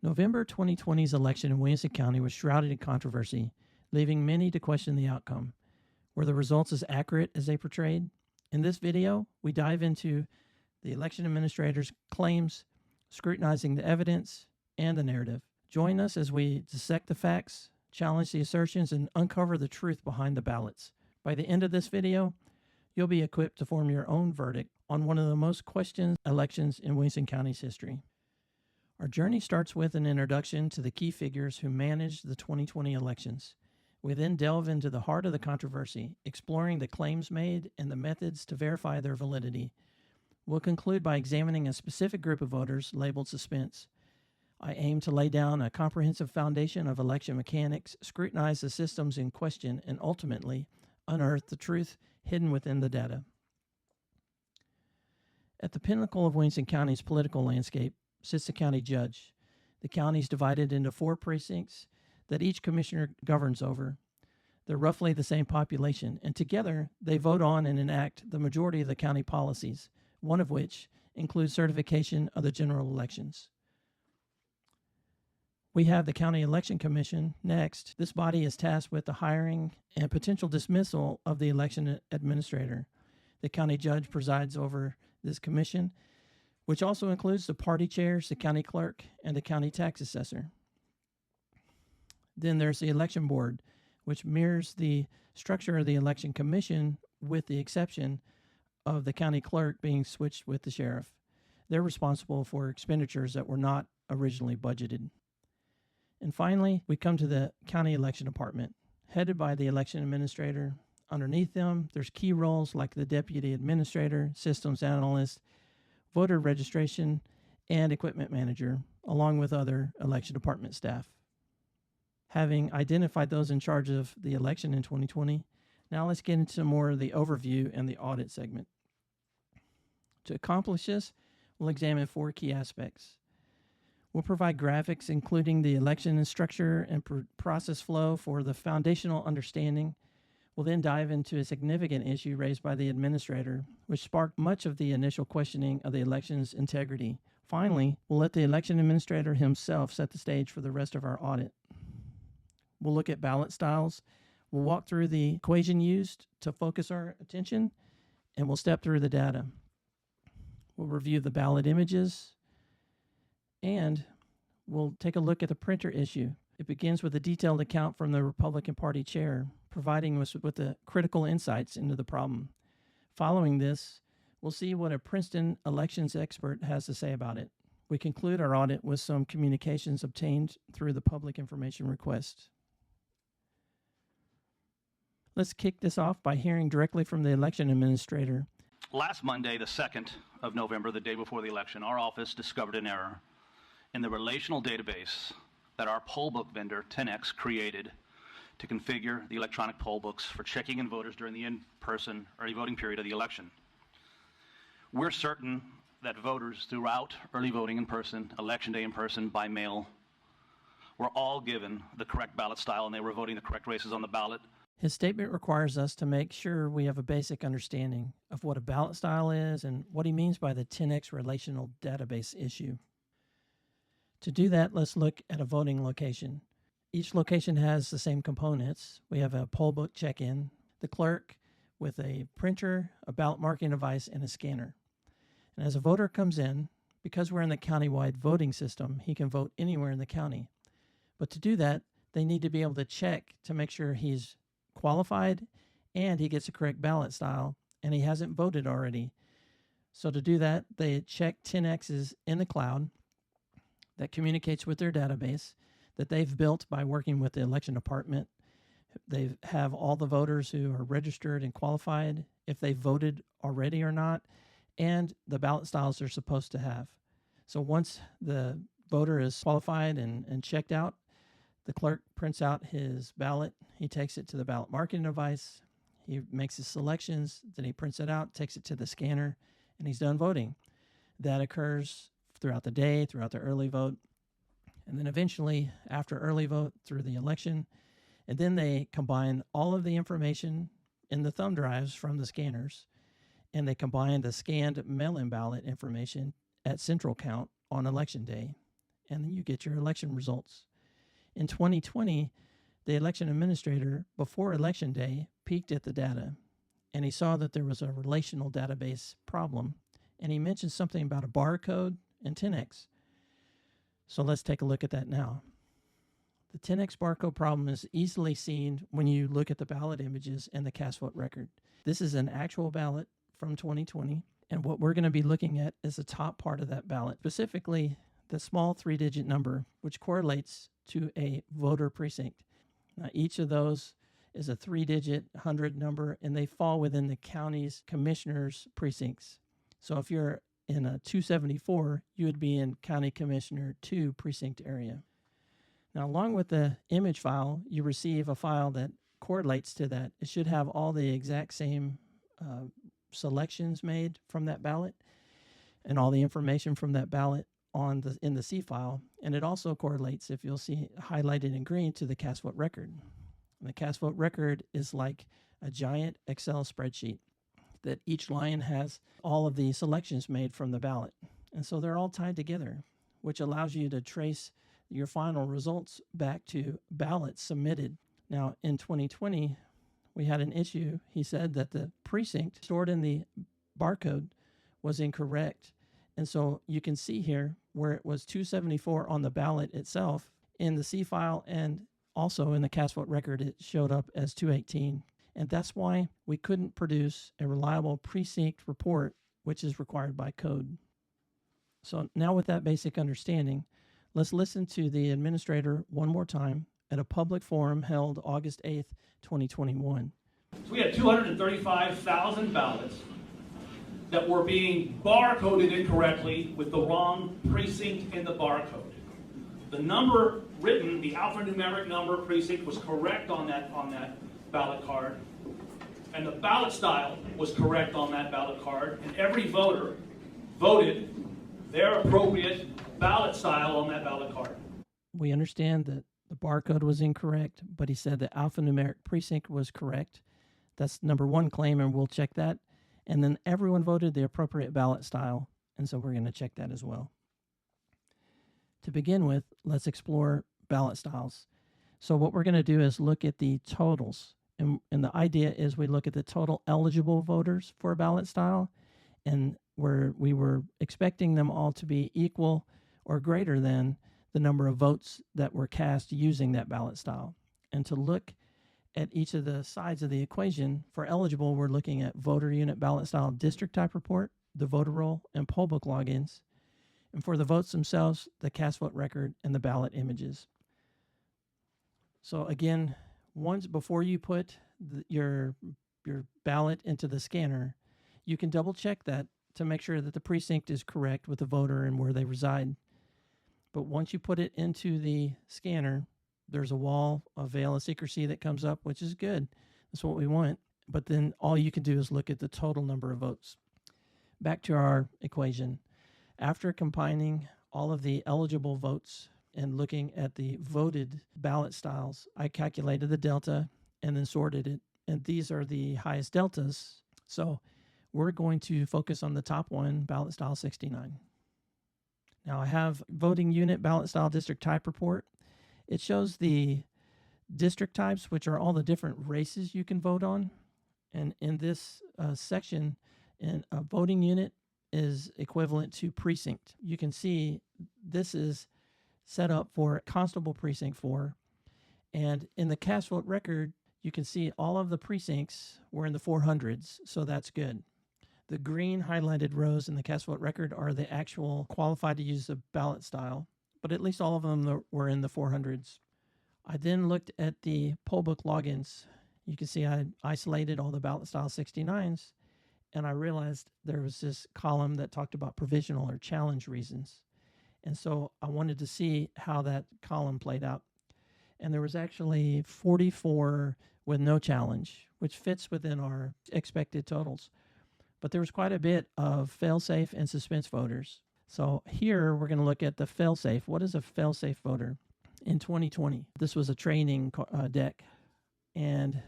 November 2020's election in Williamson County was shrouded in controversy, leaving many to question the outcome. Were the results as accurate as they portrayed? In this video, we dive into the election administrator's claims, scrutinizing the evidence and the narrative. Join us as we dissect the facts, challenge the assertions, and uncover the truth behind the ballots. By the end of this video, you'll be equipped to form your own verdict on one of the most questioned elections in Williamson County's history. Our journey starts with an introduction to the key figures who managed the 2020 elections. We then delve into the heart of the controversy, exploring the claims made and the methods to verify their validity. We'll conclude by examining a specific group of voters labeled suspense. I aim to lay down a comprehensive foundation of election mechanics, scrutinize the systems in question, and ultimately unearth the truth hidden within the data. At the pinnacle of Williamson County's political landscape sits the county judge. The county is divided into 4 precincts that each commissioner governs over. They're roughly the same population, and together they vote on and enact the majority of the county policies, one of which includes certification of the general elections. We have the County Election Commission next. This body is tasked with the hiring and potential dismissal of the election administrator. The county judge presides over this commission, which also includes the party chairs, the county clerk, and the county tax assessor. Then there's the election board, which mirrors the structure of the election commission with the exception of the county clerk being switched with the sheriff. They're responsible for expenditures that were not originally budgeted. And finally, we come to the county election department, headed by the election administrator. Underneath them, there's key roles like the deputy administrator, systems analyst, voter registration, and equipment manager, along with other election department staff. Having identified those in charge of the election in 2020, now let's get into more of the overview and the audit segment. To accomplish this, we'll examine 4 key aspects. We'll provide graphics including the election structure and process flow for the foundational understanding. We'll then dive into a significant issue raised by the administrator, which sparked much of the initial questioning of the election's integrity. Finally, we'll let the election administrator himself set the stage for the rest of our audit. We'll look at ballot styles. We'll walk through the equation used to focus our attention, and we'll step through the data. We'll review the ballot images, and we'll take a look at the printer issue. It begins with a detailed account from the Republican Party Chair, providing us with the critical insights into the problem. Following this, we'll see what a Princeton elections expert has to say about it. We conclude our audit with some communications obtained through the public information request. Let's kick this off by hearing directly from the election administrator. Last Monday, the 2nd of November, the day before the election, our office discovered an error in the relational database that our poll book vendor, 10X, created to configure the electronic poll books for checking in voters during the in-person early voting period of the election. We're certain that voters throughout early voting in person, election day in person, by mail, were all given the correct ballot style and they were voting the correct races on the ballot. His statement requires us to make sure we have a basic understanding of what a ballot style is and what he means by the 10X relational database issue. To do that, let's look at a voting location. Each location has the same components. We have a poll book check-in, the clerk with a printer, a ballot marking device, and a scanner. And as a voter comes in, because we're in the countywide voting system, he can vote anywhere in the county. But to do that, they need to be able to check to make sure he's qualified and he gets the correct ballot style and he hasn't voted already. So to do that, they check 10X's in the cloud that communicates with their database that they've built by working with the election department. They have all the voters who are registered and qualified, if they voted already or not, and the ballot styles they're supposed to have. So once the voter is qualified and checked out, the clerk prints out his ballot. He takes it to the ballot marking device. He makes his selections. Then he prints it out, takes it to the scanner, and he's done voting. That occurs throughout the day, throughout the early vote, and then eventually after early vote through the election. And then they combine all of the information in the thumb drives from the scanners, and they combine the scanned mail-in ballot information at central count on election day. and then you get your election results. In 2020, the election administrator, before Election Day, peeked at the data, and he saw that there was a relational database problem, and he mentioned something about a barcode and 10x. So let's take a look at that now. The 10x barcode problem is easily seen when you look at the ballot images and the cast vote record. This is an actual ballot from 2020, and what we're going to be looking at is the top part of that ballot, specifically the small 3-digit number, which correlates to a voter precinct. Now, each of those is a 3-digit 100 number, and they fall within the county's commissioner's precincts. So if you're in a 274, you would be in County Commissioner 2 precinct area. Now, along with the image file, you receive a file that correlates to that. It should have all the exact same selections made from that ballot and all the information from that ballot in the C file. And it also correlates, if you'll see highlighted in green, to the cast vote record. And the cast vote record is like a giant Excel spreadsheet that each line has all of the selections made from the ballot. And so they're all tied together, which allows you to trace your final results back to ballots submitted. Now, in 2020, we had an issue. He said that the precinct stored in the barcode was incorrect. And so you can see here where it was 274 on the ballot itself in the C file, and also in the cast vote record, it showed up as 218. And that's why we couldn't produce a reliable precinct report, which is required by code. So now with that basic understanding, let's listen to the administrator one more time at a public forum held August 8th, 2021. So we had 235,000 ballots that were being barcoded incorrectly with the wrong precinct in the barcode. The number written, the alphanumeric number precinct, was correct on that ballot card, and the ballot style was correct on that ballot card, and every voter voted their appropriate ballot style on that ballot card. We understand that the barcode was incorrect, but he said the alphanumeric precinct was correct. That's number one claim, and we'll check that. And then everyone voted the appropriate ballot style, and so we're going to check that as well. To begin with, let's explore ballot styles. So what we're going to do is look at the totals, and the idea is we look at the total eligible voters for a ballot style, and where we were expecting them all to be equal or greater than the number of votes that were cast using that ballot style. And to look at each of the sides of the equation, for eligible, we're looking at voter unit ballot style district type report, the voter roll, and poll book logins. And for the votes themselves, the cast vote record and the ballot images. So again, once before you put your ballot into the scanner, you can double check that to make sure that the precinct is correct with the voter and where they reside. But once you put it into the scanner, there's a wall, a veil of secrecy that comes up, which is good. That's what we want. But then all you can do is look at the total number of votes. Back to our equation. After combining all of the eligible votes and looking at the voted ballot styles, I calculated the delta and then sorted it. And these are the highest deltas. So we're going to focus on the top one, ballot style 69. Now I have voting unit ballot style district type report. It shows the district types, which are all the different races you can vote on. And in this section, a voting unit is equivalent to precinct. You can see this is set up for Constable Precinct 4. And in the cast vote record, you can see all of the precincts were in the 400s, so that's good. The green highlighted rows in the cast vote record are the actual qualified to use the ballot style, but at least all of them were in the 400s. I then looked at the poll book logins. You can see I isolated all the ballot style 69s, and I realized there was this column that talked about provisional or challenge reasons. And so I wanted to see how that column played out. And there was actually 44 with no challenge, which fits within our expected totals. But there was quite a bit of fail-safe and suspense voters. So here we're going to look at the fail-safe. What is a fail-safe voter? In 2020, this was a training deck, and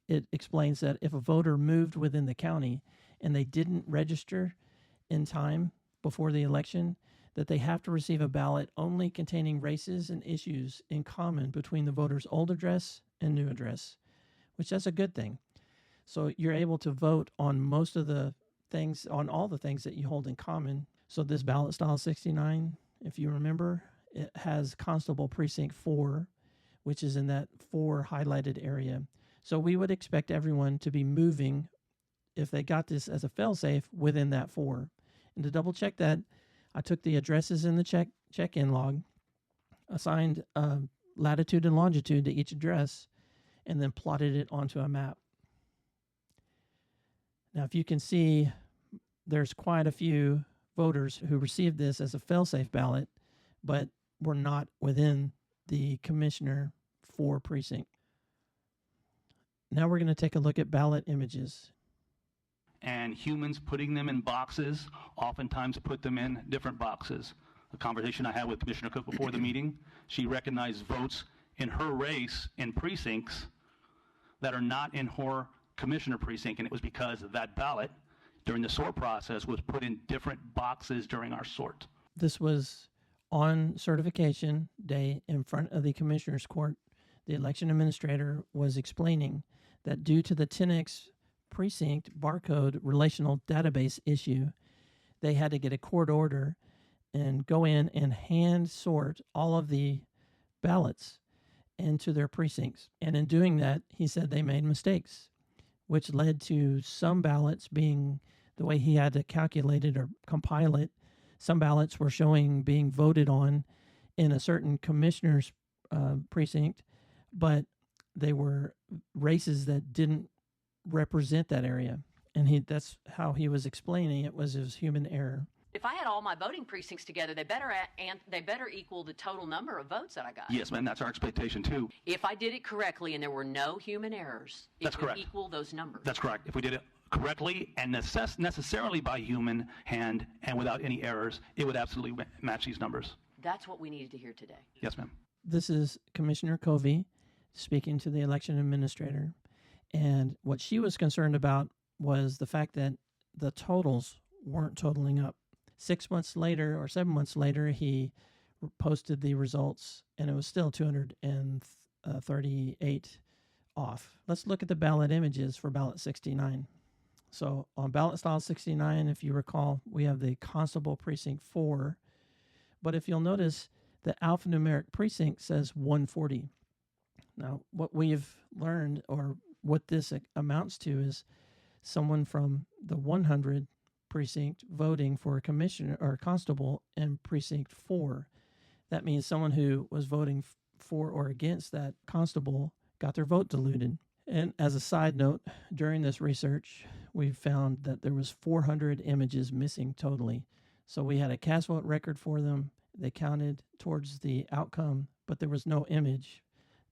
it explains that if a voter moved within the county and they didn't register in time before the election, that they have to receive a ballot only containing races and issues in common between the voter's old address and new address, which that's a good thing. So you're able to vote on most of the things, on all the things that you hold in common. So this ballot style 69, if you remember, it has Constable Precinct 4, which is in that 4 highlighted area. So we would expect everyone to be moving, if they got this as a fail-safe, within that 4. And to double check that, I took the addresses in the check-in log, assigned latitude and longitude to each address, and then plotted it onto a map. Now, if you can see, there's quite a few voters who received this as a fail-safe ballot, but were not within the Commissioner 4 precinct. Now we're going to take a look at ballot images. And humans putting them in boxes oftentimes put them in different boxes. A conversation I had with Commissioner Cook before the meeting, she recognized votes in her race in precincts that are not in her commissioner precinct, and it was because that ballot during the sort process was put in different boxes during our sort. This was on certification day in front of the Commissioner's Court. The election administrator was explaining that due to the 10X precinct barcode relational database issue, they had to get a court order and go in and hand sort all of the ballots into their precincts. And in doing that, he said they made mistakes, which led to some ballots being the way he had to calculate it or compile it. Some ballots were showing being voted on in a certain commissioner's precinct, but they were races that didn't represent that area. And that's how he was explaining it was human error. If I had all my voting precincts together, they better equal the total number of votes that I got. Yes, ma'am, that's our expectation too. If I did it correctly and there were no human errors, That's it would correct. equal those numbers. That's correct. If we did it correctly and necessarily by human hand and without any errors, it would absolutely match these numbers. That's what we needed to hear today. Yes, ma'am. This is Commissioner Covey speaking to the election administrator. And what she was concerned about was the fact that the totals weren't totaling up. 6 months later or 7 months later, he posted the results, and it was still 238 off. Let's look at the ballot images for ballot 69. So on ballot style 69, if you recall, we have the Constable Precinct 4. But if you'll notice, the alphanumeric precinct says 140. Now, what we've learned, or what this amounts to, is someone from the 100 precinct voting for a commissioner or constable in precinct 4. That means someone who was voting for or against that constable got their vote diluted. And as a side note, during this research, we found that there was 400 images missing totally. So we had a cast vote record for them. They counted towards the outcome, but there was no image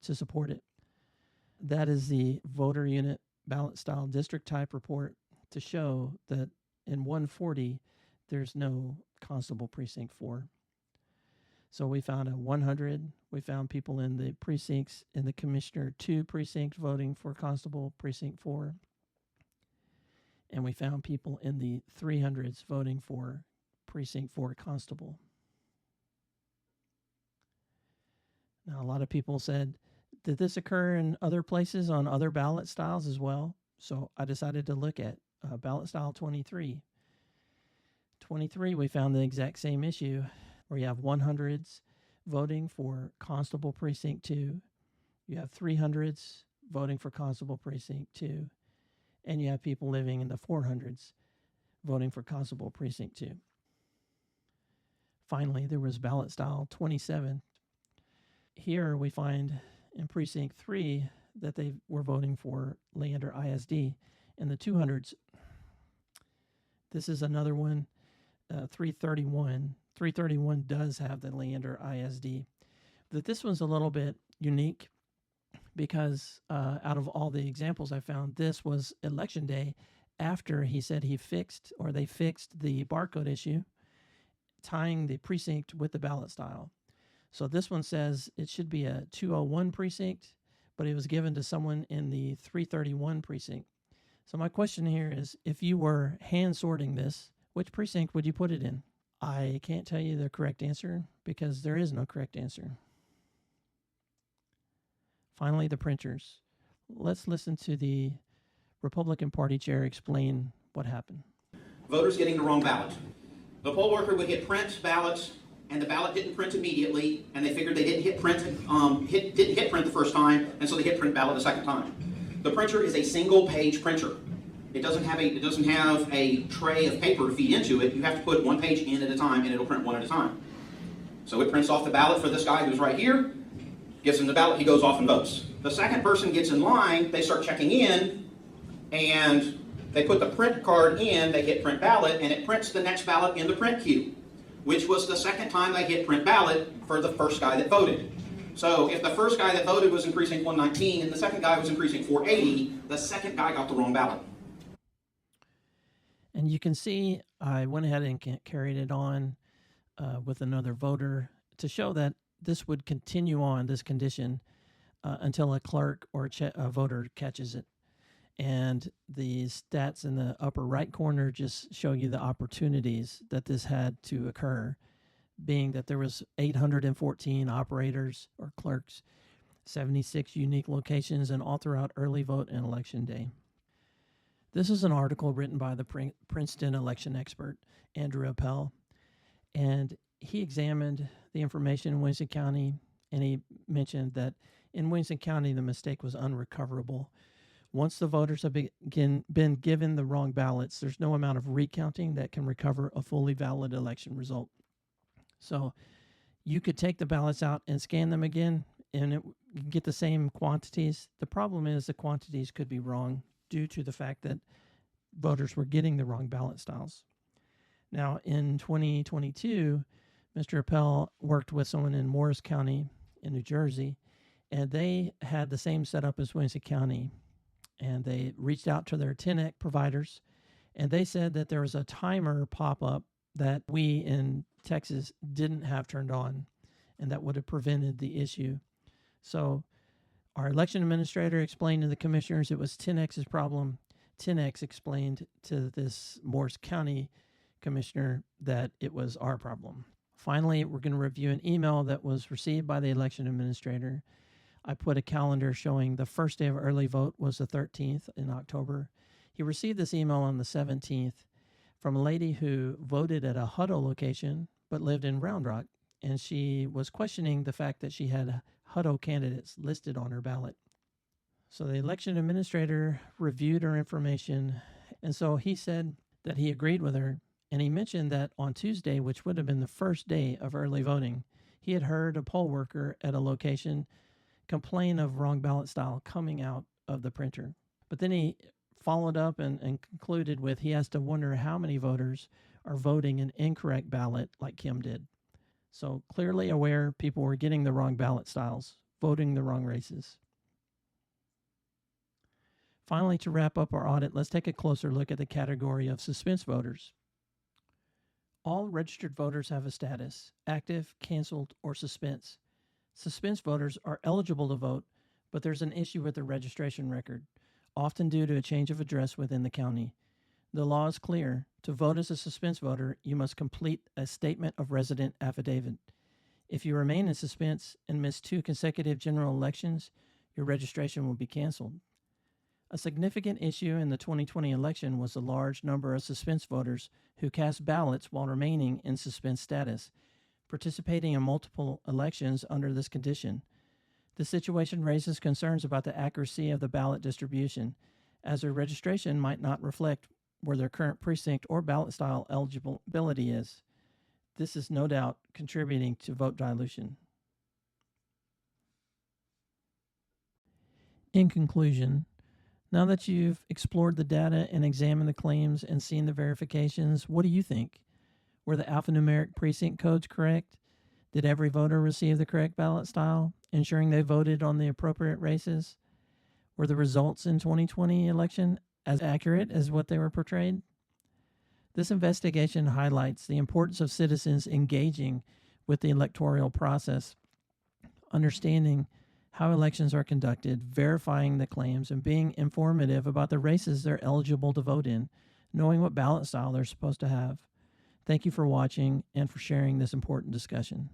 to support it. That is the voter unit ballot style district type report to show that in 140, there's no Constable Precinct 4. So we found a 100. We found people in the precincts in the Commissioner 2 precinct voting for Constable Precinct 4. And we found people in the 300s voting for Precinct 4 Constable. Now, a lot of people said, did this occur in other places on other ballot styles as well? So I decided to look at ballot style 23. 23, we found the exact same issue where you have 100s voting for Constable Precinct 2. You have 300s voting for Constable Precinct 2. And you have people living in the 400s voting for Constable Precinct 2. Finally, there was ballot style 27. Here we find in Precinct 3 that they were voting for Leander ISD in the 200s. This is another one, 331. 331 does have the Leander ISD. But this one's a little bit unique because out of all the examples I found, this was election day after he said they fixed the barcode issue, tying the precinct with the ballot style. So this one says it should be a 201 precinct, but it was given to someone in the 331 precinct. So my question here is, if you were hand sorting this, which precinct would you put it in? I can't tell you the correct answer because there is no correct answer. Finally, the printers. Let's listen to the Republican Party Chair explain what happened. Voters getting the wrong ballot. The poll worker would hit print ballots, and the ballot didn't print immediately, and they figured they didn't hit print the first time, and so they hit print ballot the second time. The printer is a single-page printer. It doesn't have a tray of paper to feed into it. You have to put one page in at a time, and it'll print one at a time. So it prints off the ballot for this guy who's right here, gives him the ballot, he goes off and votes. The second person gets in line, they start checking in, and they put the print card in, they hit print ballot, and it prints the next ballot in the print queue, which was the second time they hit print ballot for the first guy that voted. So if the first guy that voted was in precinct 119 and the second guy was in precinct 480, the second guy got the wrong ballot. And you can see I went ahead and carried it on with another voter to show that this would continue on, this condition, until a clerk or a voter catches it. And the stats in the upper right corner just show you the opportunities that this had to occur, being that there was 814 operators or clerks, 76 unique locations, and all throughout early vote and election day. This is an article written by the Princeton election expert, Andrew Appel, and he examined the information in Williamson County, and he mentioned that in Williamson County, the mistake was unrecoverable. Once the voters have been given the wrong ballots, there's no amount of recounting that can recover a fully valid election result. So you could take the ballots out and scan them again, and you get the same quantities. The problem is the quantities could be wrong due to the fact that voters were getting the wrong ballot styles. Now, in 2022, Mr. Appel worked with someone in Morris County in New Jersey, and they had the same setup as Williamson County. And they reached out to their 10X providers, and they said that there was a timer pop-up that we in Texas didn't have turned on, and that would have prevented the issue. So our election administrator explained to the commissioners it was 10X's problem. 10X explained to this Morris County commissioner that it was our problem. Finally, we're going to review an email that was received by the election administrator. I put a calendar showing the first day of early vote was the 13th in October. He received this email on the 17th from a lady who voted at a Hutto location but lived in Round Rock, and she was questioning the fact that she had Hutto candidates listed on her ballot. So the election administrator reviewed her information, and so he said that he agreed with her, and he mentioned that on Tuesday, which would have been the first day of early voting, he had heard a poll worker at a location complain of wrong ballot style coming out of the printer. But then he followed up and concluded with he has to wonder how many voters are voting an incorrect ballot like Kim did. So clearly aware people were getting the wrong ballot styles, voting the wrong races. Finally, to wrap up our audit, let's take a closer look at the category of suspense voters. All registered voters have a status: active, canceled, or suspense. Suspense voters are eligible to vote, but there's an issue with their registration record, often due to a change of address within the county. The law is clear. To vote as a suspense voter, you must complete a statement of resident affidavit. If you remain in suspense and miss 2 consecutive general elections, your registration will be canceled. A significant issue in the 2020 election was the large number of suspense voters who cast ballots while remaining in suspense status, participating in multiple elections under this condition. The situation raises concerns about the accuracy of the ballot distribution, as their registration might not reflect where their current precinct or ballot style eligibility is. This is no doubt contributing to vote dilution. In conclusion, now that you've explored the data and examined the claims and seen the verifications, what do you think? Were the alphanumeric precinct codes correct? Did every voter receive the correct ballot style, ensuring they voted on the appropriate races? Were the results in 2020 election as accurate as what they were portrayed? This investigation highlights the importance of citizens engaging with the electoral process, understanding how elections are conducted, verifying the claims, and being informative about the races they're eligible to vote in, knowing what ballot style they're supposed to have. Thank you for watching and for sharing this important discussion.